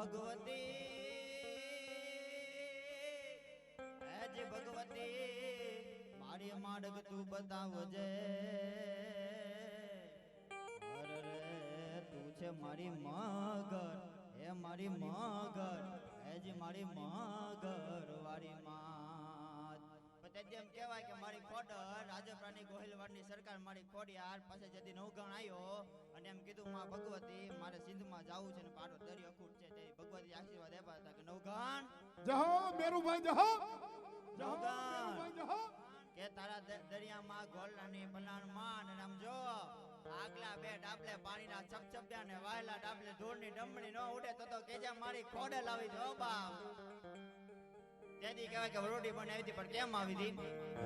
ભગવતી મારી માડક તું બતાવજે અરે તું છે મારી મગર હે મારી મગર હેજી મારી મગર વાળી માં એમ કહેવાય કે મારી ખોડર રાજપરાની ગોહિલવાડની સરકાર મારી ખોડિયાર પાસે જતી નવગણ આવ્યો અને એમ કીધું માં ભગવતી મારે સિંધમાં જાવું છે ને પાડો દરિયો અખૂટ છે તે ભગવતી આશીર્વાદ આપ્યા હતા કે નવગણ જહો મેરુભાઈ જહો કે તારા દરિયામાં ગોળાની પલાણ માન અને આમ જો આગલા બે ડાબલે પાણીના ચપચપ્યા ને વાયલા ડાબલે ધૂળની ડમણી ન ઉડે તો કેજે મારી ખોડે લાવી દો બાપ તેદી કહેવાય કે વરોડી બનાવી હતી પણ કેમ આવી હતી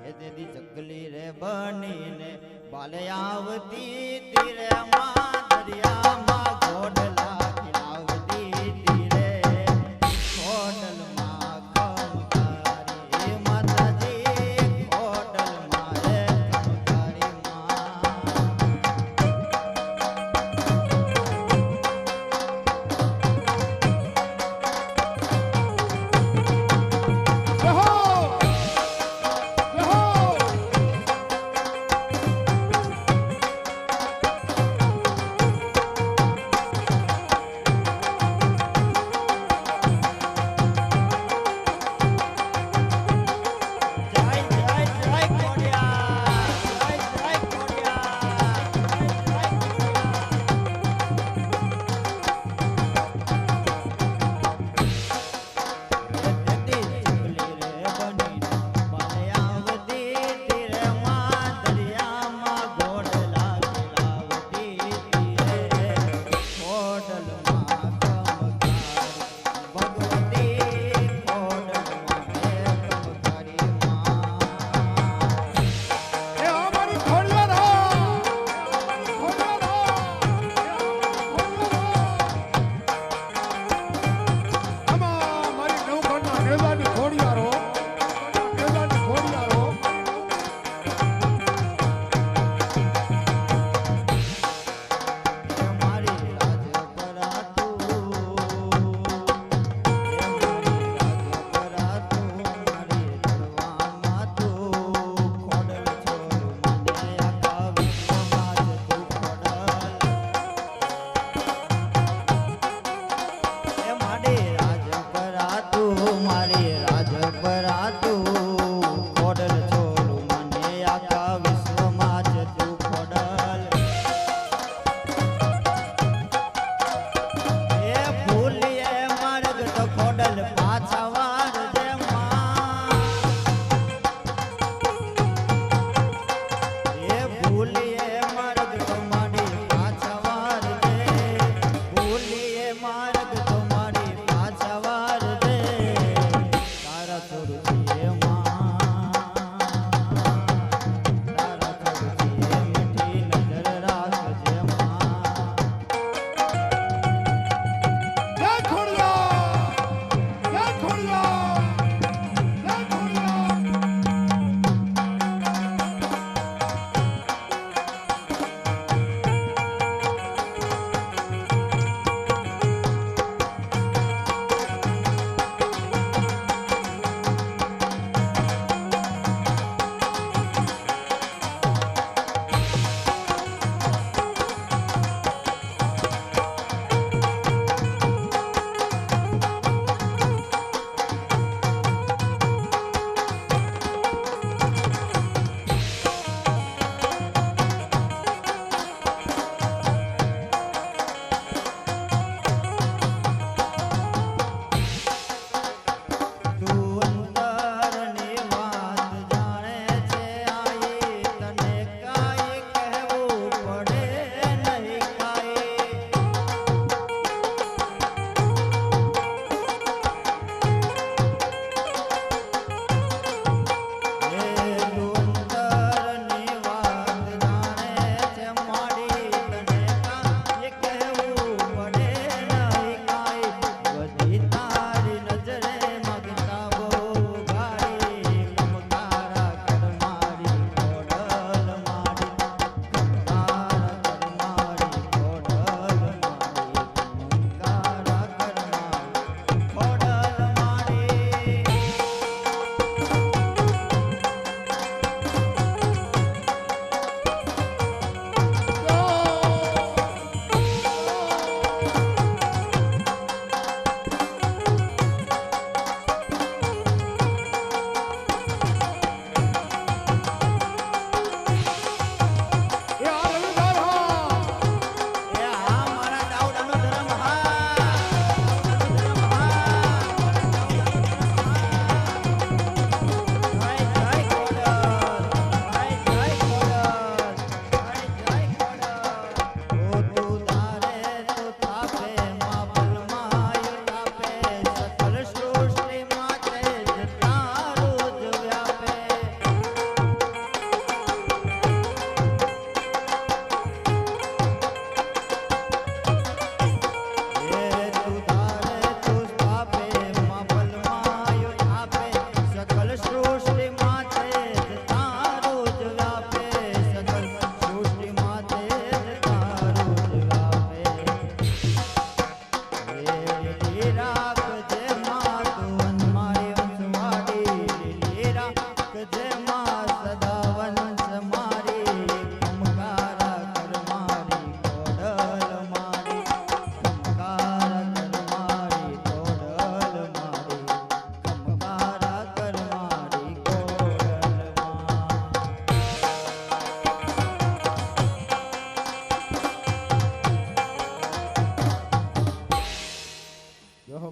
એ તેદી ચકલી રે બનીને બાલે આવતી તીરે માં દરિયામાં ગોડલા ખીલાવતી તીરે ખોડલમાં ખમકારી માતાજી ખોડલમાં રે ખમકારી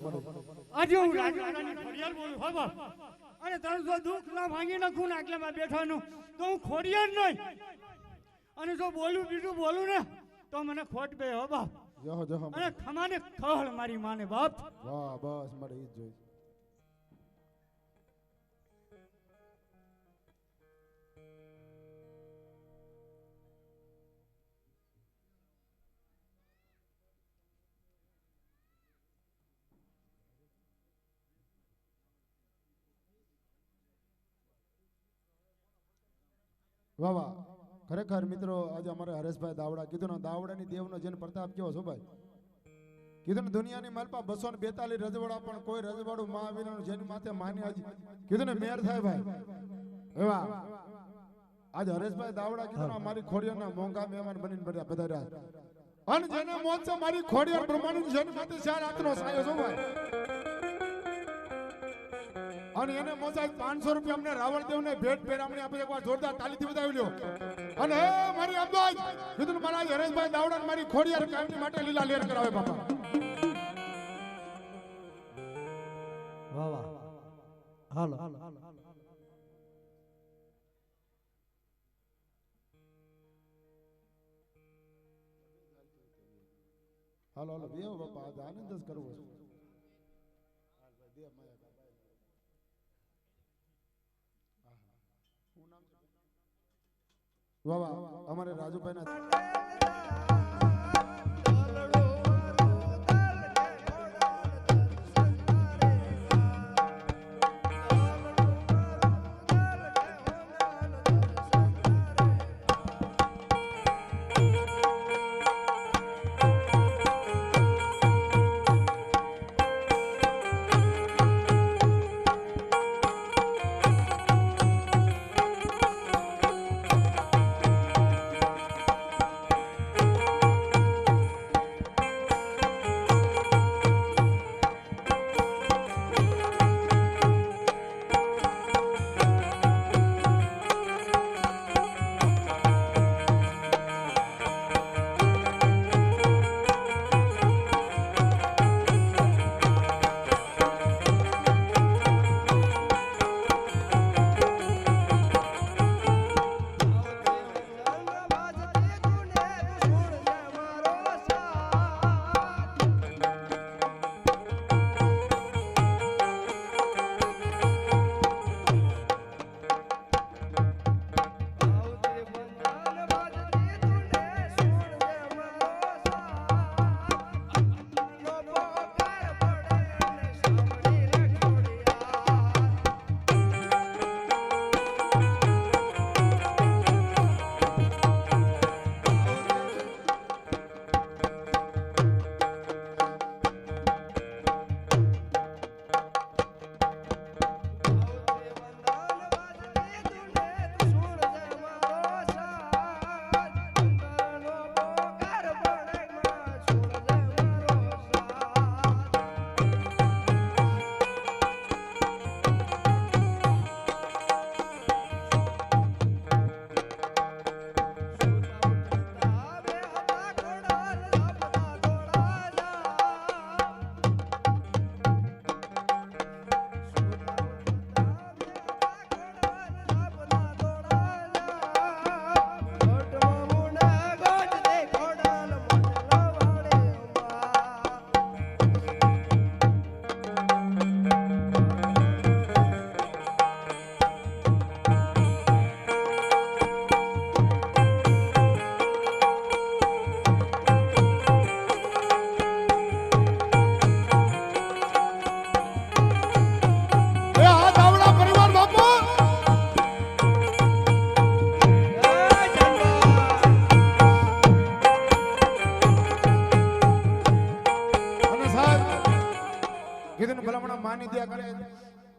પડે. આજે હું રાજવાડાની ખોડિયાર બોલું હો બાપ. અને તારું જો દુઃખ ના ભાંગી નાખું ને આટલામાં બેઠાનું તો હું ખોડિયાર નહીં. અને જો બોલું બીજું બોલું ને તો મને ખોટ બે હો બાપ. જહો જહો. અને ખમાને ખહળ મારી માને બાપ. વાહ બસ મારે ઈ જ જોઈ. વાહ વાહ ખરેખર મિત્રો આજે અમારે હરેશભાઈ દાવડા કીધું ને દાવડાની દેવનો જેને પ્રતાપ કેવો છો ભાઈ. કીધું ને દુનિયાની માલપા 242 રજવાડા પણ કોઈ રજવાડું મહાવીરનું જેની માથે માની આજ કીધું ને મેર થાય ભાઈ. એવા આજે હરેશભાઈ દાવડા કીધું ને મારી ખોડિયારના મોંઘા મહેમાન બનીને બધા રહ્યા. અને જેને મોત છે મારી ખોડિયાર બ્રહ્માની જેની માથે 4 હાથનો સાયો છો ભાઈ. અને એને મોસાઈ 500 રૂપિયા અમને રાવણદેવને ભેટ પેરામણી આપે. એકવાર જોરદાર તાલીથી વધાવી લ્યો. અને હે મારી અમદાજ કીધું મારા હરેશભાઈ દાવડા મારી ખોડિયાર કાયમની માટે લીલા લેર કરાવે બાપા. વાહ વાહ. હાલો હાલો હાલો બેહો બાપા આજે આનંદ જ કરવો છે. વાહ વાહ અમારે રાજુભાઈ ના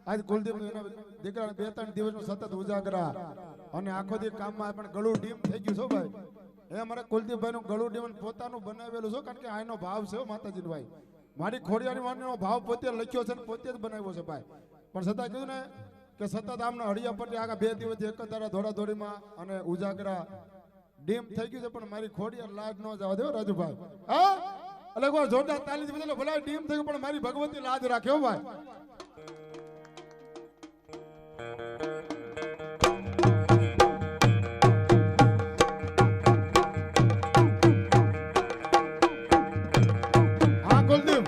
આજ કુલદીપ દીકરા 2-3 દિવસનો સતત ઉજાગરા અને આખો દી કામમાં પણ ગળું ડીમ થઈ ગયું છો ભાઈ. એ અમારે કુલદીપભાઈ નું ગળું ડીમ પોતાનું બનાવેલું છે કારણ કે આનો ભાવ છે માતાજી ભાઈ. મારી ખોડિયાની વાણીનો ભાવ પોતે લખ્યો છે અને પોતે જ બનાવ્યો છે ભાઈ. પણ છતાં કીધું ને કે સતત આમના હળિયા પટ્ટી આગા 2 દિવસ એક તારા દોડાદોડીમાં અને ઉજાગરા ડીમ થઈ ગયું છે પણ મારી ખોડિયાર લાજ ન જવા દો રાજુભાઈ. હા એટલે કોઈ જોરદાર તાલી બદલો ભલા ટીમ થયું પણ મારી ભગવતી લાજ રાખ્યો ભાઈ. હા કુલદીપ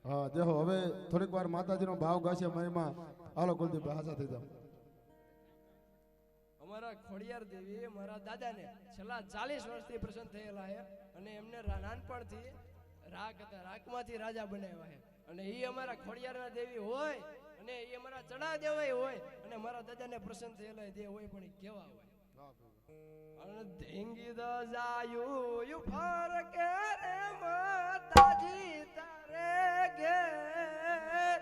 હા દેખો હવે થોડીક વાર માતાજીનો ભાવ ગાશે મહિમા. હાલો કુલદીપ હાસા થઈ જાઓ. અમારા ખોડિયાર દેવી મારા દાદાને છેલ્લા 40 વર્ષથી પ્રસન્ન થયેલા છે અને એમને નાનપણથી રાગ હતા, રાગમાંથી રાજા બનાવ્યા છે અને એ અમારા ખોડિયારના દેવી હોય અને એ અમારા ચડા દેવાય હોય અને મારા દાદાને પ્રસન્ન થયેલા દેવ હોય પણ એ કેવા હોય. ધીંગી દજાયું યુ ફરકે રે માતાજી તારે ઘેર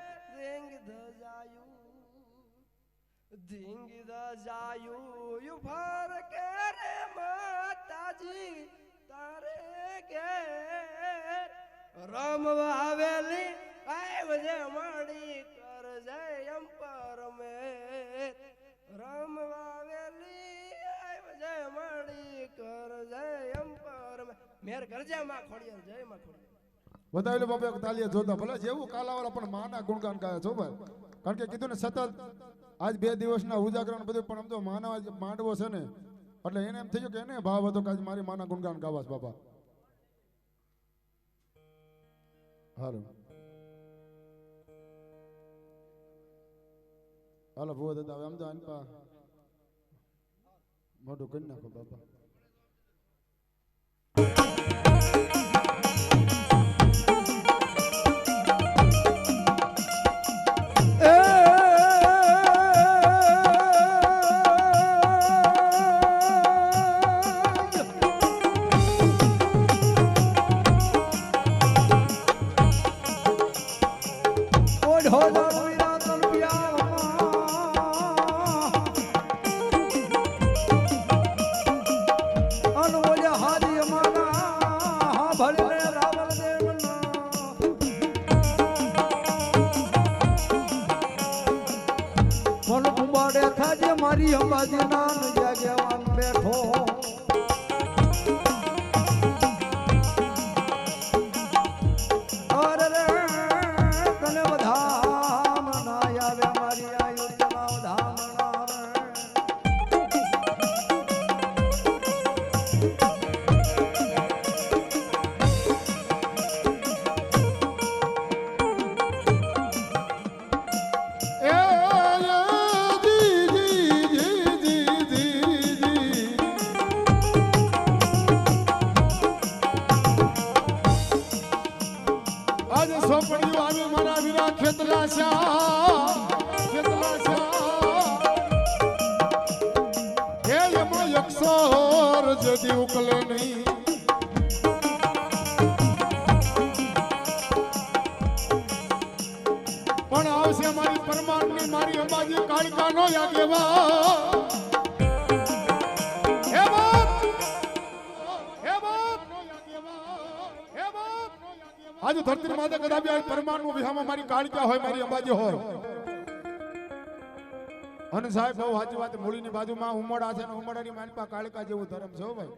ધીંગ દજાયું યુ ફરકે રે માતાજી તારે ઘેર રમવા આવેલી આવજે માડી કર જય અંપર મે રમવા આવેલી આવજે માડી કર જય અંપર મે મેર કરજે માં ખોડિયાર જય માં ખોડિયાર. બતાવી લો બાપા એક તાલીએ જોતા ભલે જેવું કાલાવાળા પણ માના ગુણગાન ગાય છો ભાઈ. કારણ કે કીધું ને સતત આજ 2 દિવસના ઉજાગરણ બધું પણ આમ તો માનવ માંડવો છે ને એટલે એને એમ થયું કે એને ભાવ હતો કે આજ મારી માના ગુણગાન ગાવાસ બાપા. હાલો હાલો ભૂવો દાદા હવે આમ તો આનપા મોઢું કરી નાખો બાપા. મારી અંબાજી નામ જગ્યામાં બેઠો અરે રે તને વધામ ના આવે મારી આયુષ્યમાં વધામ ના જદી ઉકલે નહીં પણ આવશે મારી પરમાણની મારી અંબાજી કાળિકા નો યાગેવા હે બાપ હે બાપ આજ ધરતી માતા કદાપી આ પરમાણનું વિહામાં મારી કાળિકા હોય મારી અંબાજી હોય. અને સાહેબ બહુ સાચી વાત મૂળીની બાજુમાં ઉમડા છે ને ઉમડાની માનપા કાળિકા જેવું ધર્મ છે ભાઈ.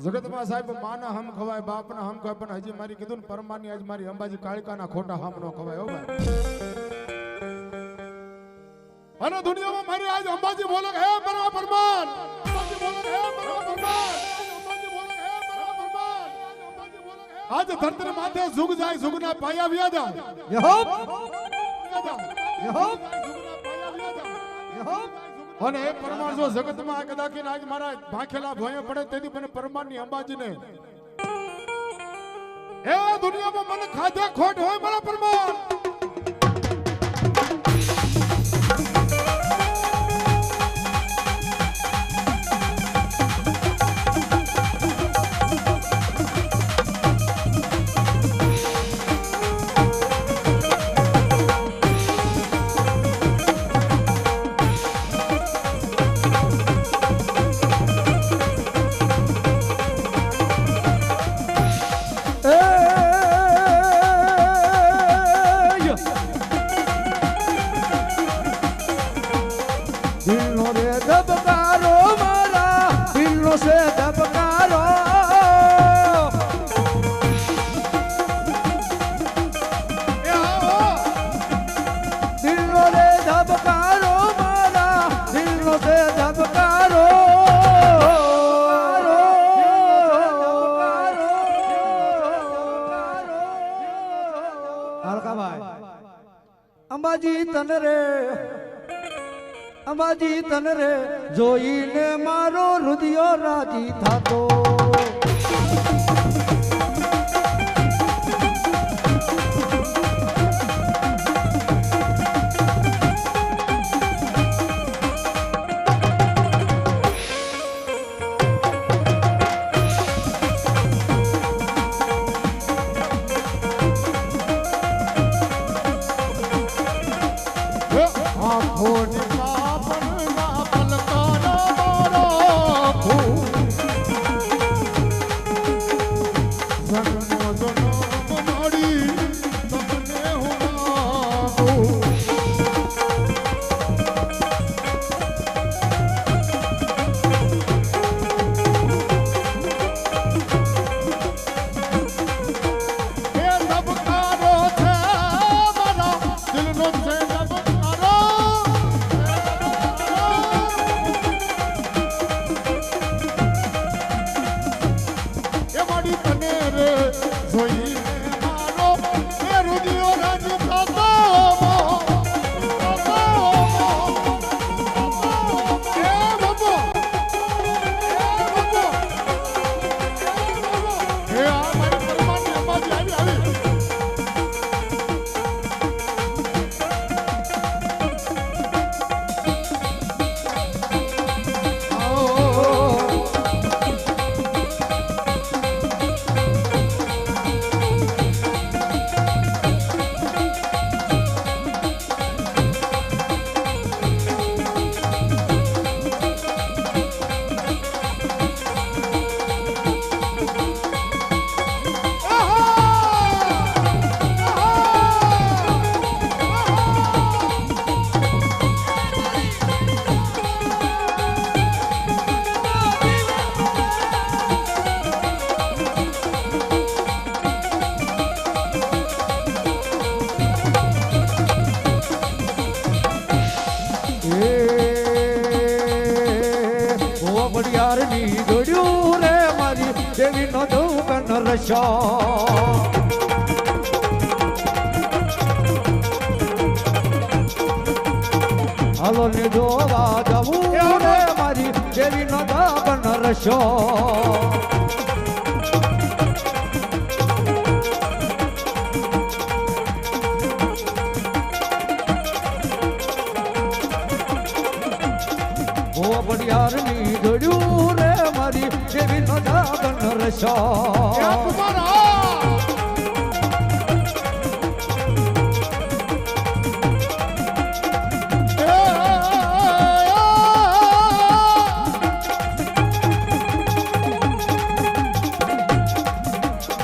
જગતમાં સાહેબ માના હમ ખવાય બાપના હમ ખવાય પણ હજી મારી કીધું ને પરમાની આજ મારી અંબાજી કાળિકાના ખોટા હમ નો ખવાય હો ભાઈ. અને દુનિયામાં મારી આજ અંબાજી બોલે હે પરમા પરમાન અંબાજી બોલે હે પરમા પરમાન અંબાજી બોલે હે પરમા પરમાન અંબાજી બોલે હે. આજ ધરતી માથે જુગ જાય જુગના પાયા વ્યા જાય અને એ પરમાણ જો જગતમાં કદાચ આજ મારા ભાખેલા ભોય પડે તેથી મને પરમાણની અંબાજીને એ દુનિયામાં મને ખાધે ખોટ હોય મારા પરમાણ અંબાજી તન રે અંબાજી તન રે જોઈને મારો હૃદય રાજી થાતો આંખોની પાપણના પલકારા મારા ફૂલ જન્મ જન્મ મારી તમને હું માગું એ ધબકારો છે મારા દિલનો છે ધબકારો એ મારી તને રે જોઈને મારો એ હૃદય રાજી થતો એ બાબો એ આ મારી પરમાની અંબાજી આવી બડિયારની દોડ્યું રે મારી દેવીનો દુકાન રશો હાલો ને જોવા જવું રે મારી દેવીનો દુકાન રશો બડિયારની દોડ્યું રે મારી દેવીનો દુકાન રશો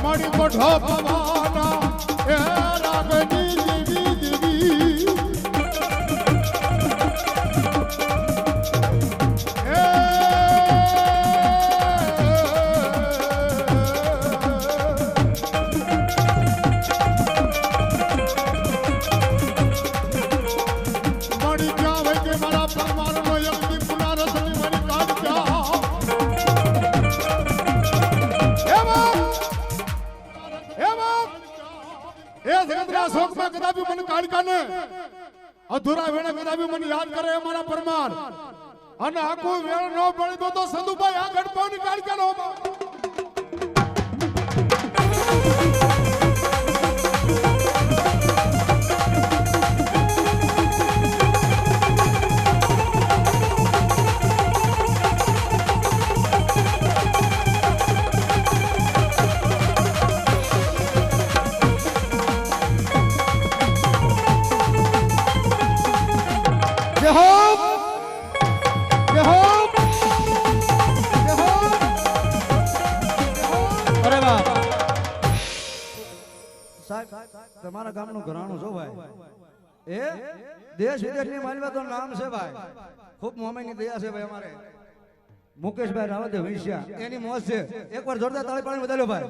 મારી મોઢો પવાના એ રાગની જીવી જીવી મારી ક્યાં હોય કે મારા પરમારનો યજ્ઞ પુના રસની મારી કાઢ ક્યાં એ જગતના શોકમાં કદાપી મને કાઢકાને અધૂરા વેળે કદાપી મને યાદ કરે એ મારા પરમાર અને આખું વેળ ન પડી તો સંધુભાઈ આ ગઢપાની કાઢકાનો તમારા ગામનું ઘરાણું છો ભાઈ એ દેશ વિદેશની માલવા તો નામ છે ભાઈ ખૂબ મોમેની દયા છે ભાઈ અમારે મુકેશભાઈ રાવત વિશ્યા એની મોજ છે એકવાર જોરદાર તાળી પાણી વધાર્યો ભાઈ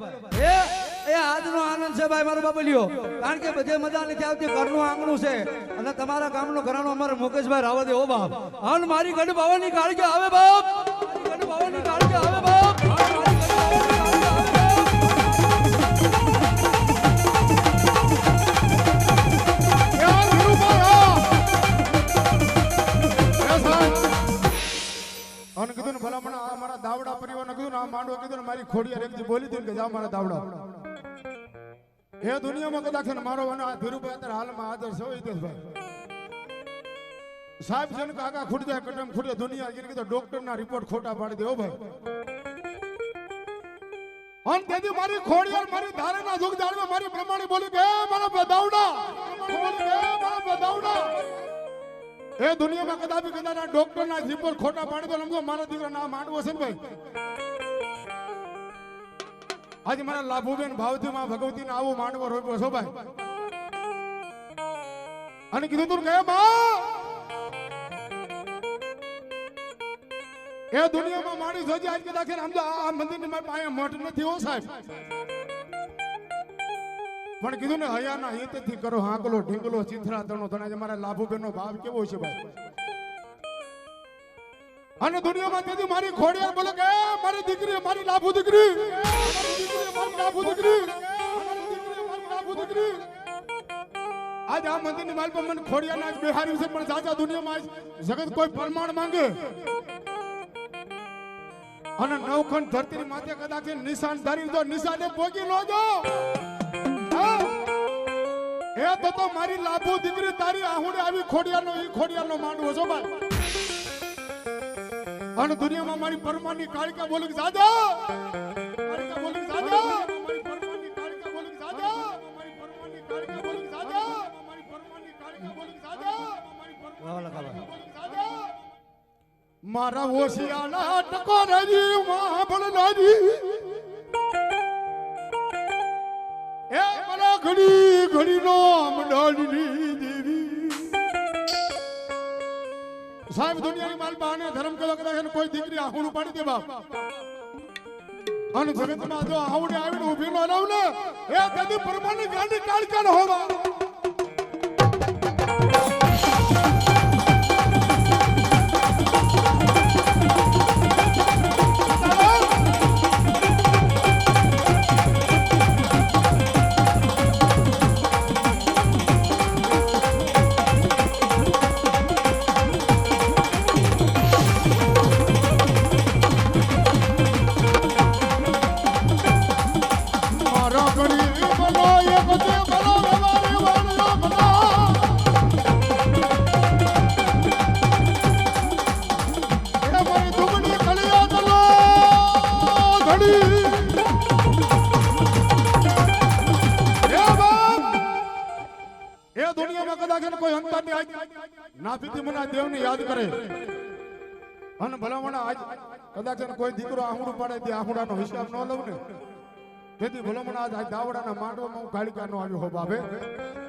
એ આજનો આનંદ છે ભાઈ મારો બાબલિયો કારણ કે બધે મજા નથી આવતી ઘરનું આંગણું છે અને તમારા ગામનું ઘરાણું અમારે મુકેશભાઈ રાવત ઓ બાપ અન મારી ગઢ બાવાની કાળકે આવે બાપ મારી ગઢ બાવાની કાળકે આવે બાપ ધીરુભાઈ ખોડિયાર એક દી બોલી હતી ને કે જાઓ મારા દાવડા એ દુનિયામાં કદાચ છે ને મારો અને આ ધીરુભાઈ અત્યારે હાલમાં હાજર છે હિતેશભાઈ સાહેબ છે ને કાકા ખૂટ જાય કટમ ખૂટે દુનિયા એને કીધું ડોક્ટરના રિપોર્ટ ખોટા પાડી દેવો ભાઈ અને તેથી મારી ખોડિયાર મારી ધારેના દુઃખ જાણવે મારી પ્રમાણે બોલી કે મારા બદાવડા એ દુનિયામાં કદાચ ડોક્ટરના રિપોર્ટ ખોટા પાડી દો સમજો મારા દીકરા ના માંડવો છે ને ભાઈ આજે મારા લાભુબેન ભાવથી માં ભગવતી ને આવું માંડવો રોપ્યો છો ભાઈ અને કીધું તું કે માં એ દુનિયામાં માણી જોજે આજ કદાચ સમજો આ મંદિરની મારી પાસે મઠ નથી હો સાહેબ પણ કીધું ને હયાના હિતથી કરો હાંકલો ઢીંગલો ચિંથરા તણો તણા મારા લાભુબેન નો ભાવ કેવો છે ભાઈ અને દુનિયામાં તેથી મારી ખોડિયાર બોલે કે મારી દીકરી મારી લાભુ દીકરી આજ આ મંદિરની માલ પર મને ખોડિયાર ના બેહાર્યું છે પણ જાજા દુનિયામાં જગત કોઈ પરમાણ માંગે અને નવખંડ ધરતીની માથે કદાચ નિશાન ધારી દો નિશાને પોગી નો જો એ તો મારી લાભુ દીકરી તારી આહુડે આવી ખોડિયારનો ઈ ખોડિયારનો માંડવો છો ભાઈ અને દુનિયામાં મારી પરમાની કાળિકા બોલી જાજા કાળિકા બોલી જાજા મારી પરમાની કાળિકા બોલી જાજા મારી પરમાની કાળિકા બોલી જાજા મારી પરમાની કાળિકા બોલી જાજા મારી પરમાની કાળિકા બોલી જાજા મારા ઓશિયાના ટકોરજી માં ભણનાજી એ મારા ઘડી ઘડી નો મંડાળની દેવી સાહેબ દુનિયાની માલ બહાને ધર્મ કેવો કદાચ કોઈ દીકરી આહુડું પાડી દે બાપ અને જગતમાં જો આહુડે આવીને ઊભી ન રહું ને એ કદી પરમાની ગાંડી કાળકા ન હોવા દેવને યાદ કરે અને ભલામણા આજ કદાચ કોઈ દીકરો આહુડું પાડે તે આહુડાનો હિસાબ ન લઉં ને તેથી ભલામણા આજ દાવડાના માંડવામાં હું કાળિકાનો આવ્યો હો બાબે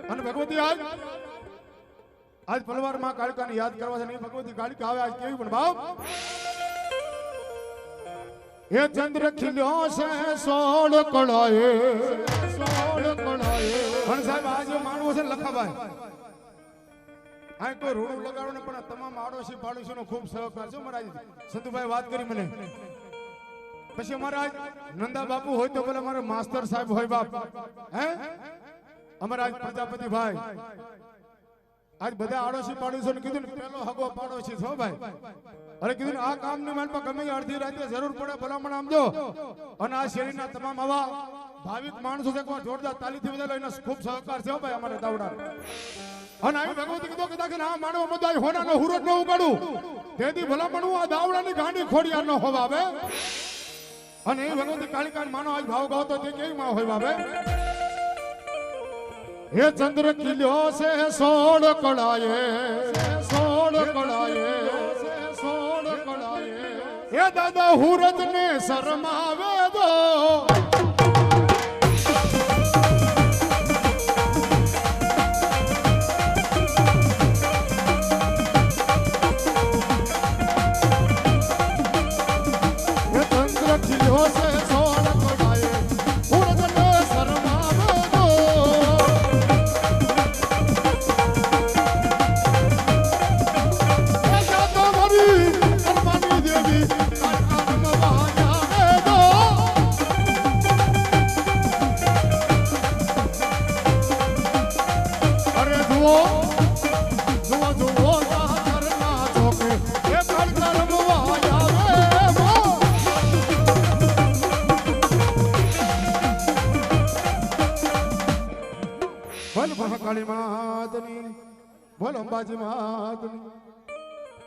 અને ભગવતી આજ પલવારમાં કાળિકાને યાદ કરવા છે નહીં ભગવતી કાળિકા આવે આજ કેવી પણ ભાવ એ ચંદ્ર ખીલ્યો છે સોળ કળાએ પણ સાહેબ આજે માનવો છે લખાભાઈ આ કોઈ રોડું લગાડો ને પણ તમામ આડોશી પાડોશીનો ખૂબ સહકાર છે મહારાજ સંતુભાઈ વાત કરી મને પછી અમારા નંદા બાપુ હોય તો બોલે મારા માસ્ટર સાહેબ હોય બાપ હે અમારા આજ પ્રજાપતિ ભાઈ આજ બધા આડોશી પાડોશીને કીધું ને પેલો હગો પાડોશી છો ભાઈ અરે કીધું આ કામની માલમાં ગમે અડધી રાતે જરૂર પડે ભલામણ આમજો અને આ શેરીના તમામ આવા ભાવિક માણસો છે જોરદાર તાલીથી બધા લઈને ખૂબ સહકાર છે ભાઈ અમારે દાવડા અને આવી ભગવતી કીધું કદાચ આ માનવ મદાય હોનાનો હુરત ન ઉગાડું તેથી ભલામણું આ દાવડાની ગાંડી ખોડિયાર ન હોવા આવે અને એ ભગવતી કાળિકા માનો આજ ભાવ ગાવતો તે કેવી માં હોય બાબે હે ચંદ્ર કિલ્યો છે સોળ કળાએ હે દાદા હુરત ને શરમાવે દો મહાકાળી માતની બોલ અંબાજી માતની